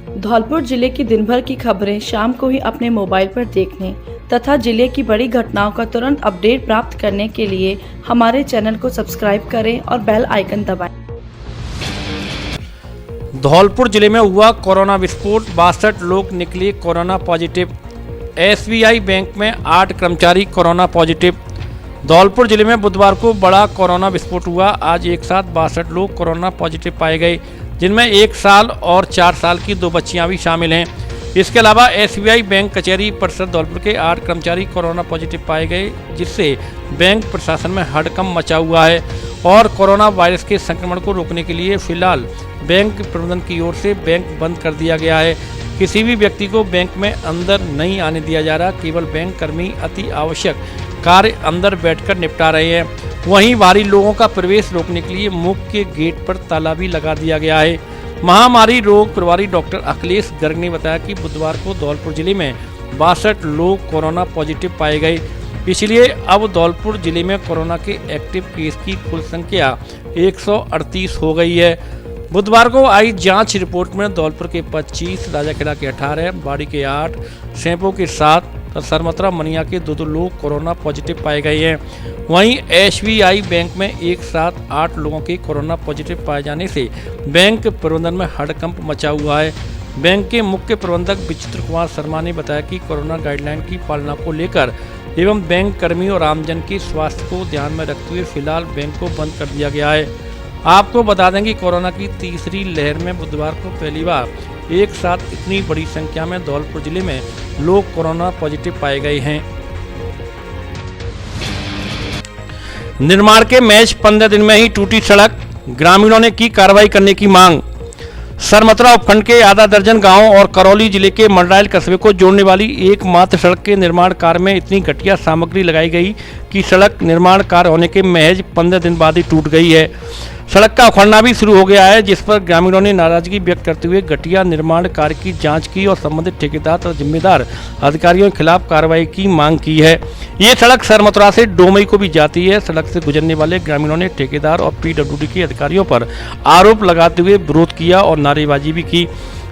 धौलपुर जिले की दिन भर की खबरें शाम को ही अपने मोबाइल पर देखने तथा जिले की बड़ी घटनाओं का तुरंत अपडेट प्राप्त करने के लिए हमारे चैनल को सब्सक्राइब करें और बेल आइकन दबाएं। धौलपुर जिले में हुआ कोरोना विस्फोट, 62 लोग निकले कोरोना पॉजिटिव। SBI बैंक में 8 कर्मचारी कोरोना पॉजिटिव। धौलपुर जिले में बुधवार को बड़ा कोरोना विस्फोट हुआ। आज एक साथ 62 लोग कोरोना पॉजिटिव पाए गए, जिनमें 1 साल और 4 साल की 2 बच्चियां भी शामिल हैं। इसके अलावा SBI बैंक कचहरी परिसर धौलपुर के 8 कर्मचारी कोरोना पॉजिटिव पाए गए, जिससे बैंक प्रशासन में हड़कंप मचा हुआ है और कोरोना वायरस के संक्रमण को रोकने के लिए फिलहाल बैंक प्रबंधन की ओर से बैंक बंद कर दिया गया है। किसी भी व्यक्ति को बैंक में अंदर नहीं आने दिया जा रहा। केवल बैंक कर्मी अति आवश्यक कार्य अंदर बैठकर निपटा रहे हैं। वहीं बाहरी लोगों का प्रवेश रोकने के लिए मुख्य गेट पर ताला भी लगा दिया गया है। महामारी रोग प्रभारी डॉक्टर अखिलेश गर्ग ने बताया कि बुधवार को धौलपुर जिले में 62 लोग कोरोना पॉजिटिव पाए गए। इसलिए अब धौलपुर जिले में कोरोना के एक्टिव केस की कुल संख्या 138 हो गई है। बुधवार को आई जांच रिपोर्ट में धौलपुर के 25, राजाखेड़ा के 18, बाड़ी के 8, सेंपो के 7, सरमतरा मनिया के 2 लोग कोरोना पॉजिटिव पाए गए हैं। वहीं SBI बैंक में एक साथ 8 लोगों के कोरोना पॉजिटिव पाए जाने से बैंक प्रबंधन में हड़कंप मचा हुआ है। बैंक के मुख्य प्रबंधक विचित्र कुमार शर्मा ने बताया कि कोरोना गाइडलाइन की पालना को लेकर एवं बैंक कर्मी और आमजन के स्वास्थ्य को ध्यान में रखते हुए फिलहाल बैंक को बंद कर दिया गया है। आपको बता दें कि कोरोना की तीसरी लहर में बुधवार को पहली बार एक साथ इतनी बड़ी संख्या में धौलपुर जिले में लोग कोरोना पॉजिटिव पाए गए हैं। निर्माण के महज 15 दिन में ही टूटी सड़क, ग्रामीणों ने की कार्रवाई करने की मांग। सरमतरा उपखंड के आधा दर्जन गांवों और करौली जिले के मंडरायल कस्बे को जोड़ने वाली एकमात्र सड़क के निर्माण कार्य में इतनी घटिया सामग्री लगाई गई कि सड़क निर्माण कार्य होने के महज 15 दिन बाद ही टूट गई है। सड़क का उखड़ना भी शुरू हो गया है, जिस पर ग्रामीणों ने नाराजगी व्यक्त करते हुए घटिया निर्माण कार्य की जांच की और संबंधित ठेकेदार और जिम्मेदार अधिकारियों के खिलाफ कार्रवाई की मांग की है। ये सड़क सरमतरा से डोमई को भी जाती है। सड़क से गुजरने वाले ग्रामीणों ने ठेकेदार और PWD के अधिकारियों पर आरोप लगाते हुए विरोध किया और नारेबाजी भी की।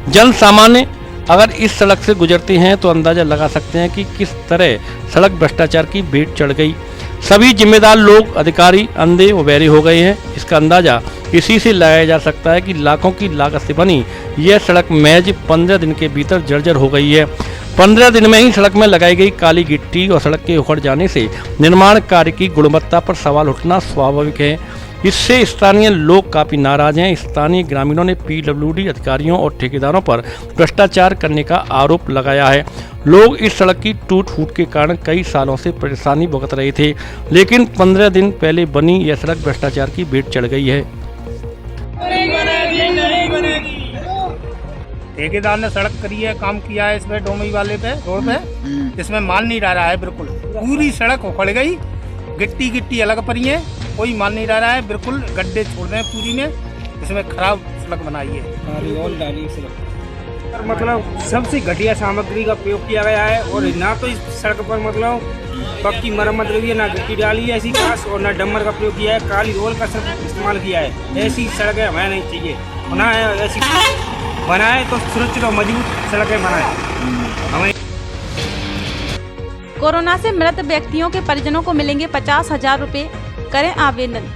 जन सामान्य अगर इस सड़क से गुजरते हैं तो अंदाजा लगा सकते हैं कि किस तरह सड़क भ्रष्टाचार की भेंट चढ़ गई। सभी जिम्मेदार लोग अधिकारी अंधे व बहरे हो गए हैं। इसका अंदाजा इसी से लगाया जा सकता है कि लाखों की लागत से बनी यह सड़क महज 15 दिन के भीतर जर्जर हो गई है। 15 दिन में ही सड़क में लगाई गई काली गिट्टी और सड़क के उखड़ जाने से निर्माण कार्य की गुणवत्ता पर सवाल उठना स्वाभाविक है। इससे स्थानीय लोग काफी नाराज हैं। स्थानीय ग्रामीणों ने PWD अधिकारियों और ठेकेदारों पर भ्रष्टाचार करने का आरोप लगाया है। लोग इस सड़क की टूट फूट के कारण कई सालों से परेशानी भुगत रहे थे, लेकिन 15 दिन पहले बनी यह सड़क भ्रष्टाचार की भेंट चढ़ गई है। ठेकेदार ने सड़क करी है, काम किया है इसमें डोमई वाले पे रोड पे, इसमें माल नहीं रहा है। बिल्कुल पूरी सड़क उखड़ गई, गिट्टी अलग पड़ी है, कोई माल नहीं रहा है। बिल्कुल गड्ढे छोड़ रहे हैं पूरी में, इसमें खराब सड़क बनाई है। मतलब सबसे घटिया सामग्री का प्रयोग किया गया है और ना तो इस सड़क पर मतलब पक्की मरम्मत हुई है, ना गिट्टी डाली है ऐसी खास, और ना डम्बर का प्रयोग किया है। काली रोल का सब इस्तेमाल किया है। ऐसी सड़कें हमें नहीं चाहिए। ना ऐसी बनाए तो सुरक्षित और मजबूत सड़कें बनाए हमें। कोरोना से मृत व्यक्तियों के परिजनों को मिलेंगे 50,000 रुपए, करें आवेदन।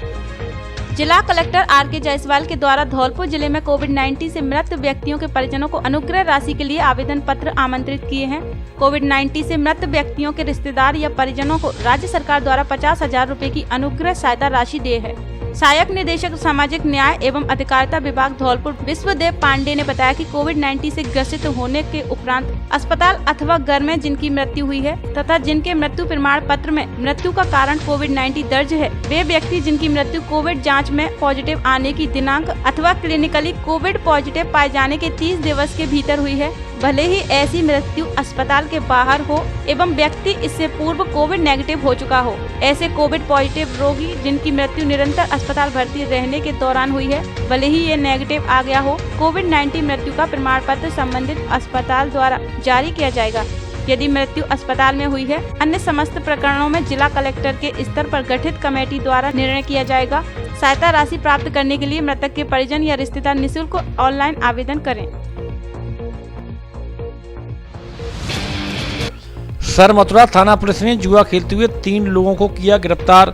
जिला कलेक्टर RK जायसवाल के द्वारा धौलपुर जिले में कोविड-19 से मृत व्यक्तियों के परिजनों को अनुग्रह राशि के लिए आवेदन पत्र आमंत्रित किए हैं। कोविड-19 से मृत व्यक्तियों के रिश्तेदार या परिजनों को राज्य सरकार द्वारा 50,000 रुपए की अनुग्रह सहायता राशि दे है। सहायक निदेशक सामाजिक न्याय एवं अधिकारिता विभाग धौलपुर विश्वदेव पांडे ने बताया कि कोविड-19 से ग्रसित होने के उपरांत अस्पताल अथवा घर में जिनकी मृत्यु हुई है तथा जिनके मृत्यु प्रमाण पत्र में मृत्यु का कारण कोविड-19 दर्ज है, वे व्यक्ति जिनकी मृत्यु कोविड जांच में पॉजिटिव आने की दिनांक अथवा क्लिनिकली कोविड पॉजिटिव पाए जाने के 30 दिवस के भीतर हुई है, भले ही ऐसी मृत्यु अस्पताल के बाहर हो एवं व्यक्ति इससे पूर्व कोविड नेगेटिव हो चुका हो, ऐसे कोविड पॉजिटिव रोगी जिनकी मृत्यु निरंतर अस्पताल भर्ती रहने के दौरान हुई है, भले ही ये नेगेटिव आ गया हो, कोविड-19 मृत्यु का प्रमाण पत्र संबंधित अस्पताल द्वारा जारी किया जाएगा। यदि मृत्यु अस्पताल में हुई है, अन्य समस्त प्रकरणों में जिला कलेक्टर के स्तर पर गठित कमेटी द्वारा निर्णय किया जाएगा। सहायता राशि प्राप्त करने के लिए मृतक के परिजन या रिश्तेदार निःशुल्क ऑनलाइन आवेदन करें। सरमथुरा थाना पुलिस ने जुआ खेलते हुए 3 लोगों को किया गिरफ्तार।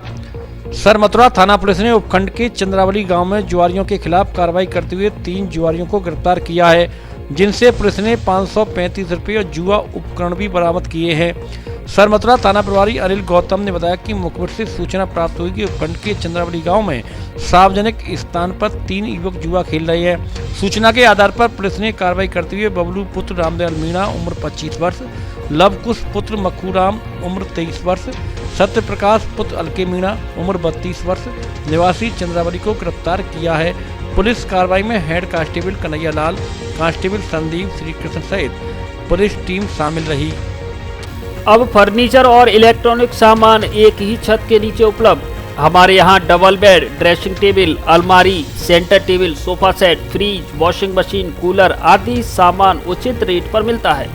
सरमथुरा थाना पुलिस ने उपखंड के चंद्रावली गांव में जुआरियों के खिलाफ कार्रवाई करते हुए 3 जुआरियों को गिरफ्तार किया है, जिनसे पुलिस ने 535 रुपये और जुआ उपकरण भी बरामद किए हैं। सरमथुरा थाना प्रभारी अनिल गौतम ने बताया कि मुखबिर से सूचना प्राप्त हुई कि उपखंड के चंद्रावली गांव में सार्वजनिक स्थान पर 3 युवक जुआ खेल रहे हैं। सूचना के आधार पर पुलिस ने कार्रवाई करते हुए बबलू पुत्र रामदयाल मीणा उम्र 25 वर्ष, लवकुश पुत्र मखूराम उम्र 23 वर्ष, सत्य प्रकाश पुत्र अलके मीणा उम्र 32 वर्ष निवासी चंद्रावली को गिरफ्तार किया है। पुलिस कार्रवाई में head constable Kanhaiya Lal, constable Sandeep Shrikrishna सहित पुलिस टीम शामिल रही। अब फर्नीचर और इलेक्ट्रॉनिक सामान एक ही छत के नीचे उपलब्ध। हमारे यहाँ डबल बेड, ड्रेसिंग टेबल, अलमारी, centre table, sofa set, fridge, washing machine, cooler आदि सामान उचित रेट पर मिलता है।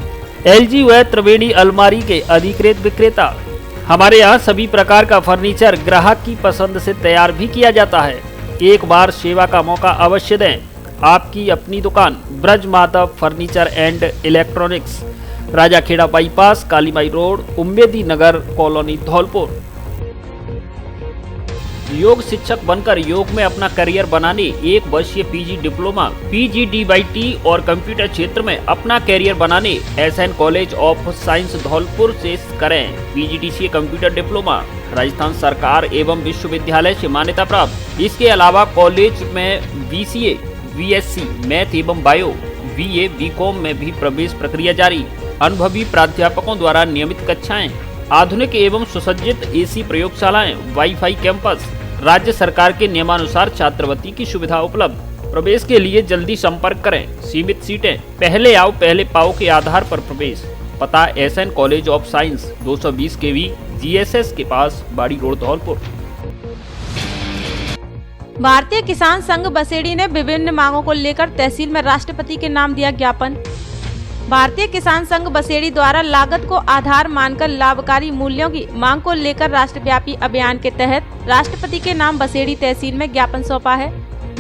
LG व त्रिवेणी अलमारी के अधिकृत विक्रेता। हमारे यहाँ सभी प्रकार का फर्नीचर ग्राहक की पसंद से तैयार भी किया जाता है। एक बार सेवा का मौका अवश्य दें। आपकी अपनी दुकान Braj Madhav furniture and electronics, Rajakhera bypass, Kalibai road, Ummedi Nagar colony, Dholpur. योग शिक्षक बनकर योग में अपना करियर बनाने 1 वर्षीय PG डिप्लोमा, PGDYT और कंप्यूटर क्षेत्र में अपना करियर बनाने SN college of science Dholpur से करें PGDCA कंप्यूटर डिप्लोमा, राजस्थान सरकार एवं विश्वविद्यालय से मान्यता प्राप्त। इसके अलावा कॉलेज में BCA, BSc मैथ एवं बायो, BA, BCom में भी प्रवेश प्रक्रिया जारी। अनुभवी प्राध्यापकों द्वारा नियमित कक्षाएं, आधुनिक एवं सुसज्जित AC प्रयोगशालाएं, वाईफाई कैंपस, राज्य सरकार के नियमानुसार छात्रवृत्ति की सुविधा उपलब्ध। प्रवेश के लिए जल्दी संपर्क करें। सीमित सीटें, पहले आओ पहले पाओ के आधार पर प्रवेश। पता SN college of science 220 kV GSS के पास, बाड़ी रोड, धौलपुर। भारतीय किसान संघ बसेड़ी ने विभिन्न मांगों को लेकर तहसील में राष्ट्रपति के नाम दिया ज्ञापन। भारतीय किसान संघ बसेड़ी द्वारा लागत को आधार मानकर लाभकारी मूल्यों की मांग को लेकर राष्ट्रव्यापी अभियान के तहत राष्ट्रपति के नाम बसेड़ी तहसील में ज्ञापन सौंपा है।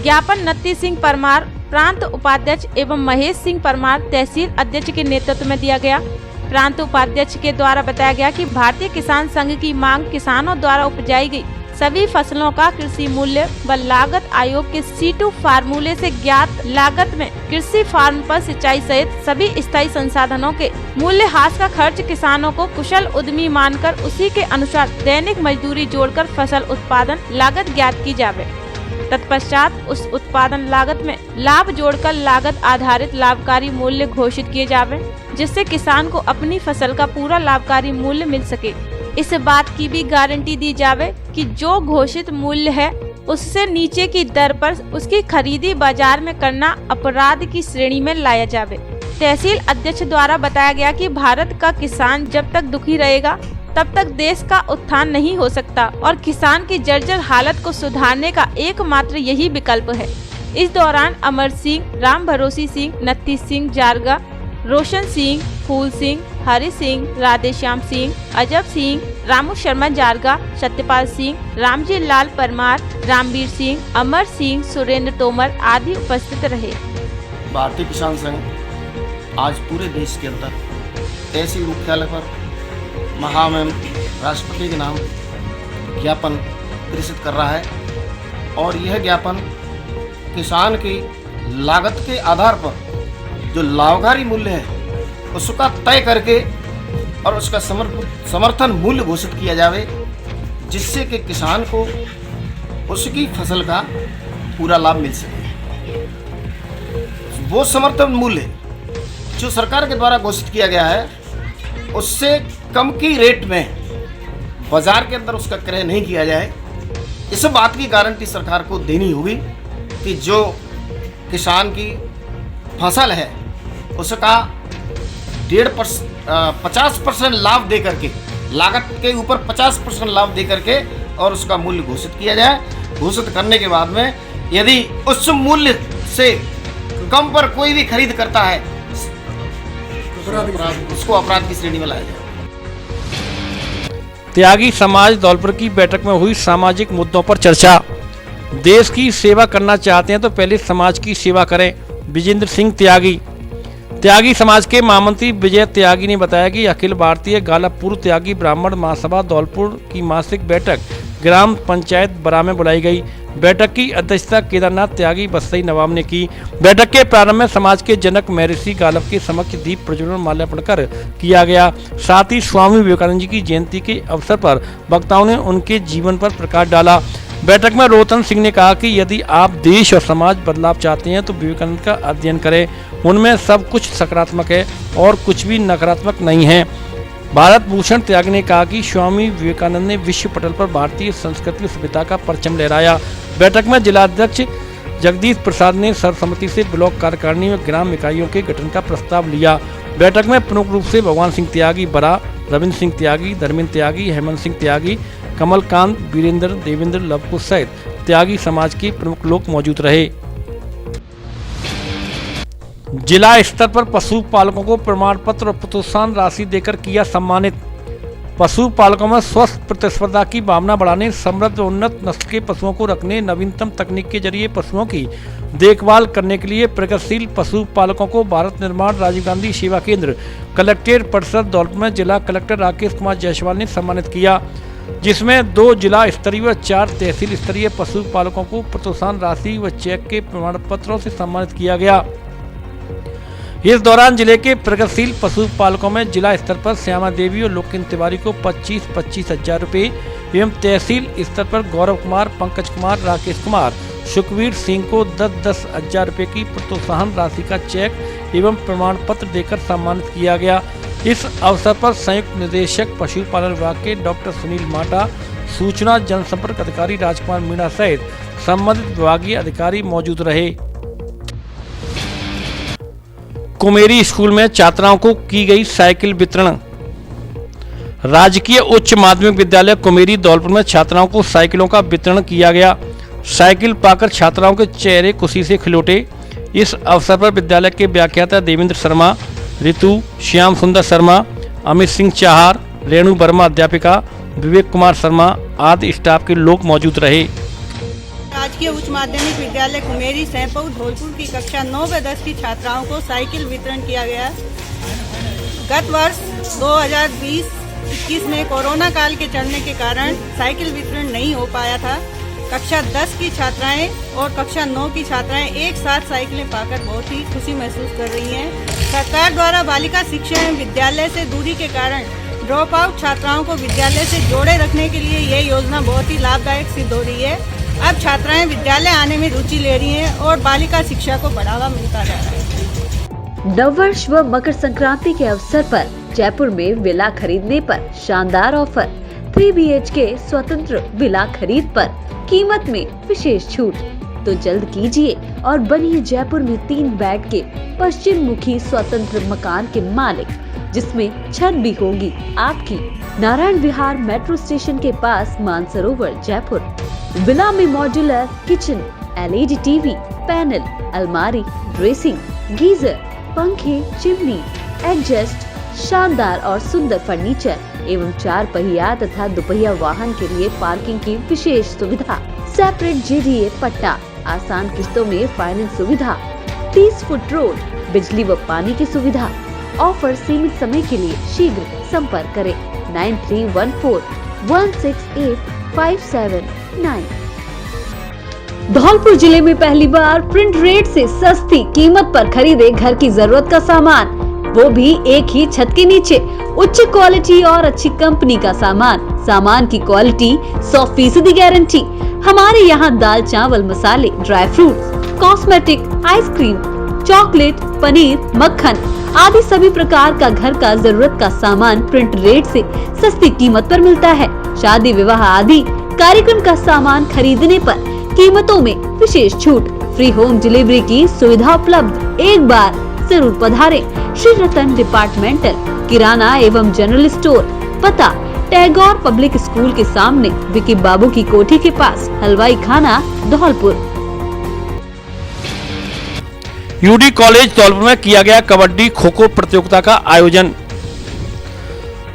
ज्ञापन नत्ती सिंह परमार प्रांत उपाध्यक्ष एवं महेश सिंह परमार तहसील अध्यक्ष के नेतृत्व में दिया गया। प्रांत उपाध्यक्ष के द्वारा बताया गया कि भारतीय किसान संघ की मांग किसानों द्वारा उपजाई गई सभी फसलों का कृषि मूल्य व लागत आयोग के C2 फार्मूले से ज्ञात लागत में कृषि फार्म पर सिंचाई सहित सभी स्थायी संसाधनों के मूल्यह्रास का खर्च किसानों को कुशल उद्यमी मानकर उसी के अनुसार दैनिक मजदूरी जोड़कर फसल उत्पादन लागत ज्ञात की जावे। तत्पश्चात उस उत्पादन लागत में लाभ जोड़कर लागत आधारित लाभकारी मूल्य घोषित किए जावे, जिससे किसान को अपनी फसल का पूरा लाभकारी मूल्य मिल सके। इस बात की भी गारंटी दी जावे कि जो घोषित मूल्य है उससे नीचे की दर पर उसकी खरीदी बाजार में करना अपराध की श्रेणी में लाया जावे। तहसील अध्यक्ष द्वारा बताया गया कि भारत का किसान जब तक दुखी रहेगा तब तक देश का उत्थान नहीं हो सकता और किसान की जर्जर हालत को सुधारने का एकमात्र यही विकल्प है। इस दौरान अमर सिंह, राम भरोसी सिंह, नत्ती सिंह जारगा, रोशन सिंह, फूल सिंह, हरि सिंह, राधेश्याम सिंह, अजब सिंह, रामू शर्मा जारगा, सत्यपाल सिंह, रामजी लाल परमार, रामवीर सिंह, अमर सिंह, सुरेंद्र तोमर आदि उपस्थित रहे। भारतीय किसान संघ आज पूरे देश के अंदर तहसील मुख्यालय पर महामहिम राष्ट्रपति के नाम ज्ञापन प्रेषित कर रहा है और यह ज्ञापन किसान की लागत के आधार पर जो लाभकारी मूल्य है उसका तय करके और उसका समर्थन मूल्य घोषित किया जावे, जिससे कि किसान को उसकी फसल का पूरा लाभ मिल सके। वो समर्थन मूल्य जो सरकार के द्वारा घोषित किया गया है उससे कम की रेट में बाजार के अंदर उसका क्रय नहीं किया जाए। इस बात की गारंटी सरकार को देनी होगी कि जो किसान की फसल है उसका 50% लाभ दे करके, लागत के ऊपर 50% लाभ दे करके और उसका मूल्य घोषित किया जाए। घोषित करने के बाद में यदि उस मूल्य से कम पर कोई भी खरीद करता है उसको अपराध की श्रेणी में लाया जाए। त्यागी समाज धौलपुर की बैठक में हुई सामाजिक मुद्दों पर चर्चा। देश की सेवा करना चाहते हैं तो पहले समाज की सेवा करें। विजेंद्र सिंह त्यागी। त्यागी समाज के महामंत्री विजय त्यागी ने बताया कि अखिल भारतीय गाला पूर्व त्यागी ब्राह्मण महासभा धौलपुर की मासिक बैठक ग्राम पंचायत बरा में बुलाई गई। बैठक की अध्यक्षता केदारनाथ त्यागी बसई नवाब ने की। बैठक के प्रारंभ में समाज के जनक महर्षि गालव के समक्ष दीप प्रज्वलन माल्यार्पण कर किया गया। साथ ही स्वामी विवेकानंद जी की जयंती के अवसर पर वक्ताओं ने उनके जीवन पर प्रकाश डाला। बैठक में रोहतन सिंह ने कहा कि यदि आप देश और समाज बदलाव चाहते हैं तो विवेकानंद का अध्ययन करें। उनमें सब कुछ सकारात्मक है और कुछ भी नकारात्मक नहीं है। भारत भूषण त्यागी ने कहा कि स्वामी विवेकानंद ने विश्व पटल पर भारतीय संस्कृति और सभ्यता का परचम लहराया। बैठक में जिलाध्यक्ष जगदीश प्रसाद ने सर्वसम्मति से ब्लॉक कार्यकारिणी में ग्राम इकाइयों के गठन का प्रस्ताव लिया। बैठक में प्रमुख रूप से भगवान सिंह त्यागी बरा, रविंद्र सिंह त्यागी, धर्मेंद्र त्यागी, हेमंत सिंह त्यागी, कमलकांत, वीरेंद्र, देवेंद्र, लवकुश सहित त्यागी समाज के प्रमुख लोग मौजूद रहे। जिला स्तर पर पशुपालकों को प्रमाण पत्र और प्रोत्साहन राशि देकर किया सम्मानित। पशुपालकों में स्वस्थ प्रतिस्पर्धा की भावना बढ़ाने, समृद्ध और उन्नत नस्ल के पशुओं को रखने, नवीनतम तकनीक के जरिए पशुओं की देखभाल करने के लिए प्रगतिशील पशुपालकों को भारत निर्माण राजीव गांधी सेवा केंद्र कलेक्ट्रेट परिसर धौलपुर में जिला कलेक्टर राकेश कुमार जायसवाल ने सम्मानित किया, जिसमें 2 जिला स्तरीय व 4 तहसील स्तरीय पशुपालकों को प्रोत्साहन राशि व चेक के प्रमाण पत्रों से सम्मानित किया गया। इस दौरान जिले के प्रगतिशील पशुपालकों में जिला स्तर पर श्यामा देवी और लोकेन तिवारी को 25-25 हजार रुपये एवं तहसील स्तर पर गौरव कुमार, पंकज कुमार, राकेश कुमार, सुखवीर सिंह को 10-10 हजार रुपये की प्रोत्साहन राशि का चेक एवं प्रमाण पत्र देकर सम्मानित किया गया। इस अवसर पर संयुक्त निदेशक पशुपालन विभाग के डॉक्टर सुनील माटा, सूचना जनसंपर्क अधिकारी राजकुमार मीणा सहित संबंधित विभागीय अधिकारी मौजूद रहे। कुमेरी स्कूल में छात्राओं को की गई साइकिल वितरण। राजकीय उच्च माध्यमिक विद्यालय कुमेरी धौलपुर में छात्राओं को साइकिलों का वितरण किया गया। साइकिल पाकर छात्राओं के चेहरे खुशी से खिलौटे। इस अवसर पर विद्यालय के व्याख्याता देवेंद्र शर्मा, ऋतु, श्याम सुंदर शर्मा, अमित सिंह चाहार, रेणु वर्मा अध्यापिका, विवेक कुमार शर्मा आदि स्टाफ के लोग मौजूद रहे। राजकीय उच्च माध्यमिक विद्यालय कुमेरी सैंपऊ धौलपुर की कक्षा 9 व 10 की छात्राओं को साइकिल वितरण किया गया। गत वर्ष 2020-21 में कोरोना काल के चलने के कारण साइकिल वितरण नहीं हो पाया था। कक्षा 10 की छात्राएं और कक्षा 9 की छात्राएं एक साथ साइकिलें पाकर बहुत ही खुशी महसूस कर रही हैं। सरकार द्वारा बालिका शिक्षा एवं विद्यालय से दूरी के कारण ड्रॉप आउट छात्राओं को विद्यालय से जोड़े रखने के लिए यह योजना बहुत ही लाभदायक सिद्ध हो रही है। अब छात्राएं विद्यालय आने में रुचि ले रही हैं और बालिका शिक्षा को बढ़ावा मिलता जा रहा है। नववर्ष व मकर संक्रांति के अवसर पर जयपुर में विला खरीदने पर शानदार ऑफर। 3 BHK स्वतंत्र विला खरीद पर कीमत में विशेष छूट। तो जल्द कीजिए और बनिए जयपुर में 3 बेड के पश्चिम मुखी स्वतंत्र मकान के मालिक, जिसमें छत भी होगी आपकी। नारायण विहार मेट्रो स्टेशन के पास मानसरोवर जयपुर। विला में modular kitchen, LED TV, panel, अलमारी, ड्रेसिंग, गीजर, पंखे, चिमनी, एडजस्ट, शानदार और सुंदर फर्नीचर एवं 4 पहिया तथा 2 पहिया वाहन के लिए पार्किंग की विशेष सुविधा। सेपरेट JDA पट्टा, आसान किस्तों में फाइनेंस सुविधा, 30 फुट रोड, बिजली व पानी की सुविधा। ऑफर सीमित समय के लिए शीघ्र संपर्क करें 9314168579। धौलपुर जिले में पहली बार प्रिंट रेट से सस्ती कीमत पर खरीदे घर की जरूरत का सामान, वो भी एक ही छत के नीचे। उच्च क्वालिटी और अच्छी कंपनी का सामान की क्वालिटी 100% गारंटी। हमारे यहाँ दाल, चावल, मसाले, dry fruits, cosmetic, ice cream, chocolate, paneer, मक्खन आदि सभी प्रकार का घर का जरूरत का सामान प्रिंट रेट से सस्ती कीमत पर मिलता है। शादी, विवाह आदि कार्यक्रम का सामान खरीदने पर कीमतों में विशेष छूट, फ्री होम डिलीवरी की सुविधा उपलब्ध। एक बार जरूर पधारें। श्री रतन डिपार्टमेंटल किराना एवं जनरल स्टोर, पता टैगोर पब्लिक स्कूल के सामने, विकी बाबू की कोठी के पास, हलवाई खाना, धौलपुर। UD कॉलेज धौलपुर में किया गया कबड्डी खो खो प्रतियोगिता का आयोजन।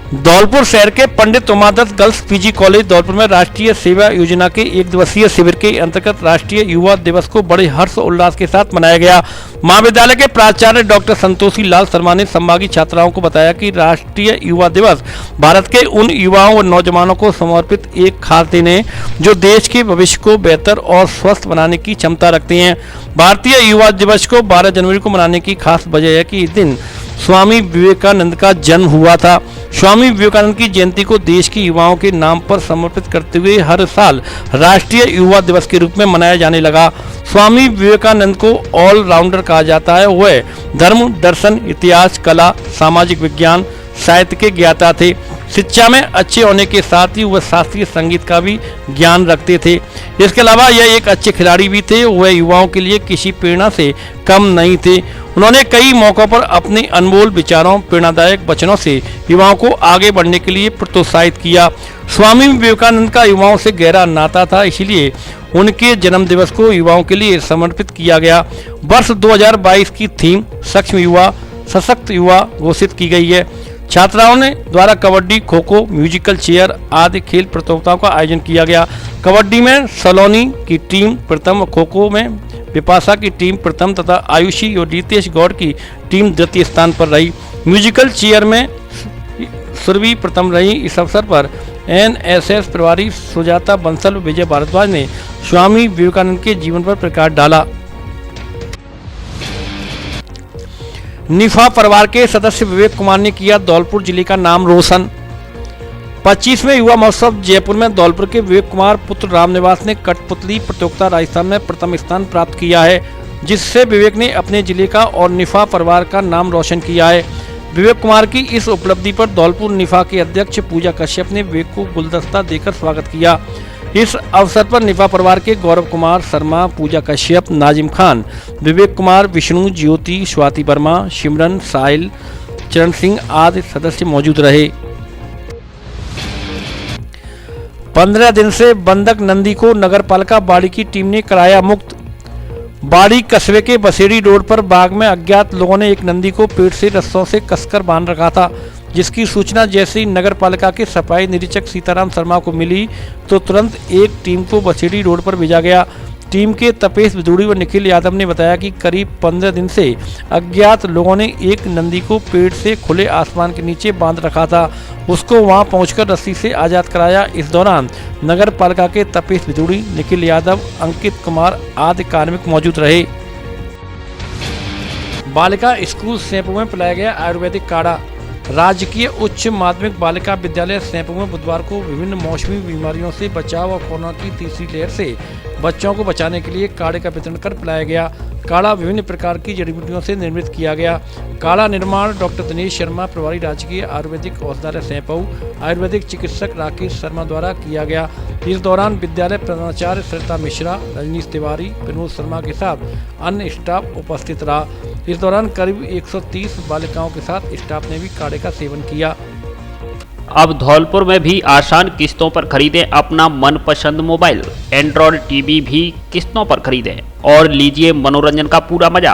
धौलपुर शहर के Pandit Umadatt girls PG college Dholpur में राष्ट्रीय सेवा योजना के 1 दिवसीय शिविर के अंतर्गत राष्ट्रीय युवा दिवस को बड़े हर्ष उल्लास के साथ मनाया गया। महाविद्यालय के प्राचार्य डॉक्टर संतोषी लाल शर्मा ने संभागीय छात्राओं को बताया कि राष्ट्रीय युवा दिवस भारत के उन युवाओं और नौजवानों को समर्पित एक खास दिन है जो देश के भविष्य को बेहतर और स्वस्थ बनाने की क्षमता रखते हैं। भारतीय युवा दिवस को 12 जनवरी को मनाने की खास वजह है कि इस दिन स्वामी विवेकानंद का जन्म हुआ था। स्वामी विवेकानंद की जयंती को देश के युवाओं के नाम पर समर्पित करते हुए हर साल राष्ट्रीय युवा दिवस के रूप में मनाया जाने लगा। स्वामी विवेकानंद को ऑलराउंडर कहा जाता है। वह धर्म, दर्शन, इतिहास, कला, सामाजिक विज्ञान, साहित्य के ज्ञाता थे। शिक्षा में अच्छे होने के साथ ही वह शास्त्रीय संगीत का भी ज्ञान रखते थे। इसके अलावा यह एक अच्छे खिलाड़ी भी थे। वह युवाओं के लिए किसी प्रेरणा से कम नहीं थे। उन्होंने कई मौकों पर अपने अनमोल विचारों, प्रेरणादायक वचनों से युवाओं को आगे बढ़ने के लिए प्रोत्साहित किया। स्वामी विवेकानंद का युवाओं से गहरा नाता था, इसलिए उनके जन्म दिवस को युवाओं के लिए समर्पित किया गया। वर्ष 2022 की थीम सक्षम युवा, सशक्त युवा घोषित की गई है। छात्राओं ने द्वारा कबड्डी, खो खो, म्यूजिकल चेयर आदि खेल प्रतियोगिताओं का आयोजन किया गया। कबड्डी में सलोनी की टीम प्रथम, खो खो में विपाशा की टीम प्रथम तथा आयुषी और रितेश गौड़ की टीम द्वितीय स्थान पर रही। म्यूजिकल चेयर में सुरभि प्रथम रही। इस अवसर पर NSS प्रभारी सुजाता बंसल विजय भारद्वाज ने स्वामी विवेकानंद के जीवन पर प्रकाश डाला। निफा परिवार के सदस्य विवेक कुमार ने किया धौलपुर जिले का नाम रोशन। 25वें युवा महोत्सव जयपुर में धौलपुर के विवेक कुमार पुत्र रामनिवास ने कठपुतली प्रतियोगिता राजस्थान में प्रथम स्थान प्राप्त किया है, जिससे विवेक ने अपने जिले का और निफा परिवार का नाम रोशन किया है। विवेक कुमार की इस उपलब्धि पर धौलपुर निफा के अध्यक्ष पूजा कश्यप ने विवेक को गुलदस्ता देकर स्वागत किया। इस अवसर पर निफा परिवार के गौरव कुमार शर्मा, पूजा कश्यप, नाजिम खान, विवेक कुमार, विष्णु, ज्योति, स्वाति वर्मा, सिमरन, साहिल, चरण सिंह आदि सदस्य मौजूद रहे। 15 दिन से बंधक नंदी को नगरपालिका बाड़ी की टीम ने कराया मुक्त। बाड़ी कस्बे के बसेड़ी रोड पर बाग में अज्ञात लोगों ने एक नंदी को पेट से रस्सों से कसकर बांध रखा था, जिसकी सूचना जैसे ही नगर पालिका के सफाई निरीक्षक सीताराम शर्मा को मिली तो तुरंत एक टीम को बसेड़ी रोड पर भेजा गया। टीम के तपेश विदुड़ी व निखिल यादव ने बताया कि करीब 15 दिन से अज्ञात लोगों ने एक नंदी को पेड़ से खुले आसमान के नीचे बांध रखा था। उसको वहां पहुंचकर रस्सी से आज़ाद कराया। इस दौरान नगर पालिका के तपेश विदुड़ी, निखिल यादव, अंकित कुमार आदि कार्मिक मौजूद रहे। बालिका स्कूल सैंपू में पिलाया गया आयुर्वेदिक काढ़ा। राजकीय उच्च माध्यमिक बालिका विद्यालय सैंपू में बुधवार को विभिन्न मौसमी बीमारियों से बचाव और कोरोना की तीसरी लहर से बच्चों को बचाने के लिए काढ़े का वितरण कर पिलाया गया। काढ़ा विभिन्न प्रकार की जड़ी बूटियों से निर्मित किया गया। काढ़ा निर्माण डॉक्टर दिनेश शर्मा, प्रभारी राजकीय आयुर्वेदिक औषधालय सैंपू, आयुर्वेदिक चिकित्सक राकेश शर्मा द्वारा किया गया। इस दौरान विद्यालय प्रधानाचार्य सरिता मिश्रा, रजनीश तिवारी, विनोद शर्मा के साथ अन्य स्टाफ उपस्थित रहा। इस दौरान करीब 130 बालिकाओं के साथ स्टाफ ने भी काढ़े का सेवन किया। अब धौलपुर में भी आसान किस्तों पर खरीदें अपना मनपसंद मोबाइल। एंड्रॉयड टीवी भी किस्तों पर खरीदें और लीजिए मनोरंजन का पूरा मजा।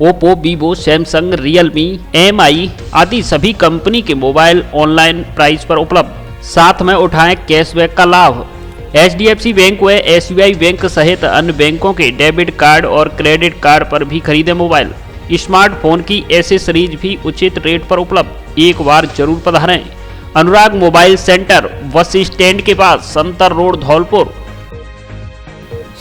Oppo, Vivo, Samsung, Realme, MI आदि सभी कंपनी के मोबाइल ऑनलाइन प्राइस पर उपलब्ध। साथ में उठाएं कैशबैक का लाभ। HDFC बैंक व SBI बैंक सहित अन्य बैंकों के डेबिट कार्ड और क्रेडिट कार्ड पर भी खरीदें मोबाइल। स्मार्टफोन की एसेसरीज भी उचित रेट पर उपलब्ध। एक बार जरूर पधारें। अनुराग मोबाइल सेंटर, बस स्टैंड के पास, संतर रोड, धौलपुर।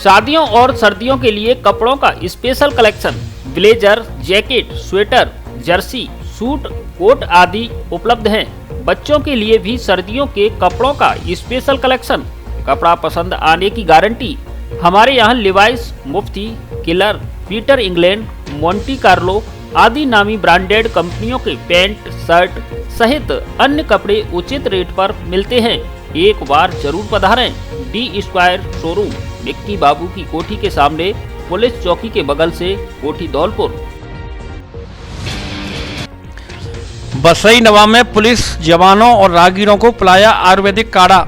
शादियों और सर्दियों के लिए कपड़ों का special collection, blazer, jacket, sweater, jersey, suit, coat आदि उपलब्ध हैं। बच्चों के लिए भी सर्दियों के कपड़ों का स्पेशल कलेक्शन। कपड़ा पसंद आने की गारंटी। हमारे यहाँ Levi's, Mufti, Killer, Peter England, Monte Carlo आदि नामी ब्रांडेड कंपनियों के पैंट, शर्ट सहित अन्य कपड़े उचित रेट पर मिलते हैं। एक बार जरूर पधारें। D स्क्वायर शोरूम, मिक्की बाबू की कोठी के सामने, पुलिस चौकी के बगल से, कोठी, धौलपुर। बसई नवा में पुलिस जवानों और राहगीरों को पिलाया आयुर्वेदिक काढ़ा।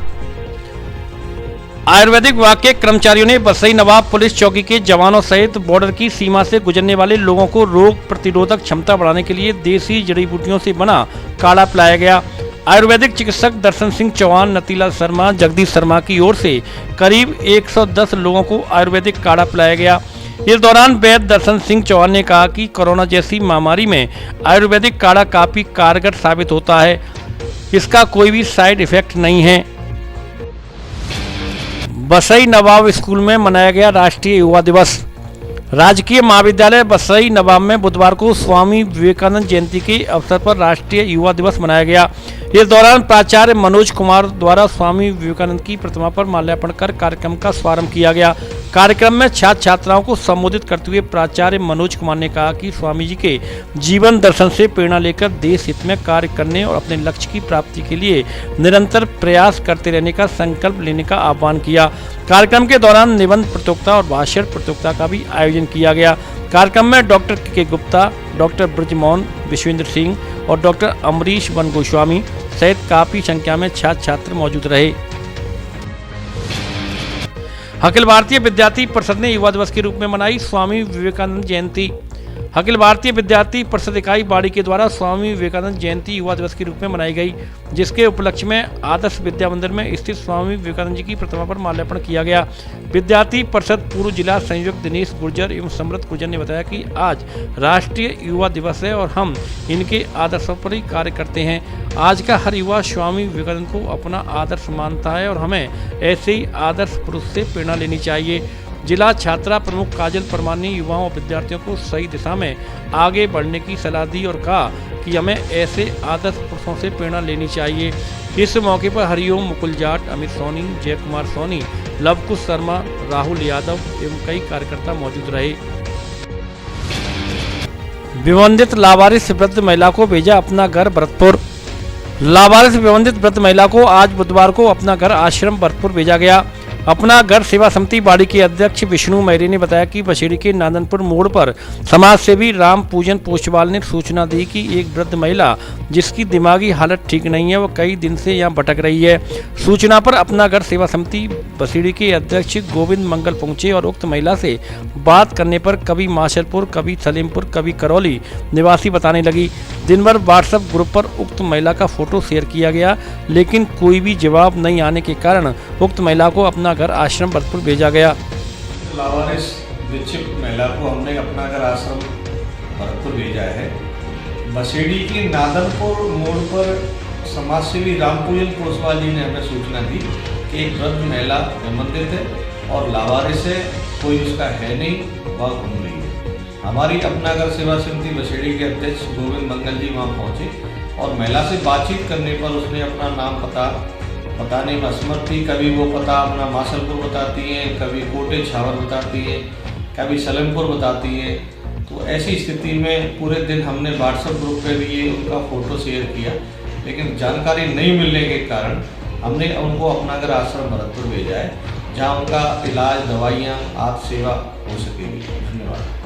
आयुर्वेदिक विभाग के कर्मचारियों ने बसई नवाब पुलिस चौकी के जवानों सहित बॉर्डर की सीमा से गुजरने वाले लोगों को रोग प्रतिरोधक क्षमता बढ़ाने के लिए देसी जड़ी बूटियों से बना काढ़ा पिलाया गया। आयुर्वेदिक चिकित्सक दर्शन सिंह चौहान, नतीला शर्मा, जगदीश शर्मा की ओर से करीब 110 लोगों को आयुर्वेदिक काढ़ा पिलाया गया। इस दौरान वैद्य दर्शन सिंह चौहान ने कहा कि कोरोना जैसी महामारी में आयुर्वेदिक काढ़ा काफी कारगर साबित होता है, इसका कोई भी साइड इफेक्ट नहीं है। बसई नवाब स्कूल में मनाया गया राष्ट्रीय युवा दिवस। राजकीय महाविद्यालय बसई नवाब में बुधवार को स्वामी विवेकानंद जयंती के अवसर पर राष्ट्रीय युवा दिवस मनाया गया। इस दौरान प्राचार्य मनोज कुमार द्वारा स्वामी विवेकानंद की प्रतिमा पर माल्यार्पण कर कार्यक्रम का शुभारंभ किया गया। कार्यक्रम में छात्र छात्राओं को संबोधित करते हुए प्राचार्य मनोज कुमार ने कहा कि स्वामी जी के जीवन दर्शन से प्रेरणा लेकर देश हित में कार्य करने और अपने लक्ष्य की प्राप्ति के लिए निरंतर प्रयास करते रहने का संकल्प लेने का आह्वान किया। कार्यक्रम के दौरान निबंध प्रतियोगिता और भाषण प्रतियोगिता का भी आयोजन किया गया। कार्यक्रम में डॉक्टर के गुप्ता, डॉक्टर ब्रजमोहन विश्वेंद्र सिंह और डॉक्टर अमरीश वन गोस्वामी सहित काफी संख्या में छात्र छात्र मौजूद रहे। अखिल भारतीय विद्यार्थी परिषद ने युवा दिवस के रूप में मनाई स्वामी विवेकानंद जयंती। अखिल भारतीय विद्यार्थी परिषद इकाई बाड़ी के द्वारा स्वामी विवेकानंद जयंती युवा दिवस के रूप में मनाई गई, जिसके उपलक्ष्य में आदर्श विद्या मंदिर में स्थित स्वामी विवेकानंद जी की प्रतिमा पर माल्यार्पण किया गया। विद्यार्थी परिषद पूर्व जिला संयोजक दिनेश गुर्जर एवं समृद्ध गुर्जर ने बताया कि आज राष्ट्रीय युवा दिवस है और हम इनके आदर्शों पर ही कार्य करते हैं। आज का हर युवा स्वामी विवेकानंद को अपना आदर्श मानता है और हमें ऐसे ही आदर्श पुरुष से प्रेरणा लेनी चाहिए। जिला छात्रा प्रमुख काजल परमार ने युवाओं और विद्यार्थियों को सही दिशा में आगे बढ़ने की सलाह दी और कहा कि हमें ऐसे आदर्श पुरुषों से प्रेरणा लेनी चाहिए। इस मौके पर हरिओम मुकुल जाट, अमित सोनी, जय कुमार सोनी, लवकुश शर्मा, राहुल यादव एवं कई कार्यकर्ता मौजूद रहे। विवंदित लावारिस वृद्ध महिला को भेजा अपना घर भरतपुर। लावारिस विवंदित वृद्ध महिला को आज बुधवार को अपना घर आश्रम भरतपुर भेजा गया। अपना घर सेवा समिति बाड़ी के अध्यक्ष विष्णु मैरी ने बताया कि बसेड़ी के नादनपुर मोड़ पर समाज सेवी राम पूजन पोस्टवाल ने सूचना दी कि एक वृद्ध महिला जिसकी दिमागी हालत ठीक नहीं है वो कई दिन से यहां भटक रही है। सूचना पर अपना घर सेवा समिति बसेड़ी के अध्यक्ष गोविंद मंगल पहुंचे और उक्त महिला से बात करने पर कभी माशरपुर, कभी सलीमपुर, कभी करौली निवासी बताने लगी। दिन भर व्हाट्सएप ग्रुप पर उक्त महिला का फोटो शेयर किया गया, लेकिन कोई भी जवाब नहीं आने के कारण उक्त महिला को अपना घर आश्रम भरतपुर भेजा गया। लावारिस विक्षिप्त महिला को हमने अपना घर आश्रम भरतपुर भेजा है। बसेड़ी के नादनपुर मोड़ पर समाजसेवी रामपूजन पोस्टवाल जी ने हमें सूचना दी कि एक वृद्ध महिला निमंत्रित है और लावारिस है, कोई उसका है नहीं, वह घूम रही है। हमारी अपना घर सेवा समिति बसेड़ी के अध्यक्ष गोविंद मंगल जी वहाँ पहुँचे और महिला से बातचीत करने पर उसने अपना नाम पता बताने में असमर्थ थी। कभी वो पता अपना माशलपुर बताती हैं, कभी कोटे छावर बताती हैं, कभी सलेमपुर बताती हैं। तो ऐसी स्थिति में पूरे दिन हमने व्हाट्सएप ग्रुप पे भी ये उनका फ़ोटो शेयर किया, लेकिन जानकारी नहीं मिलने के कारण हमने उनको अपना घर आश्रम भरतपुर भेजा है, जहाँ उनका इलाज, दवाइयाँ, आदि सेवा हो सकेगी। धन्यवाद।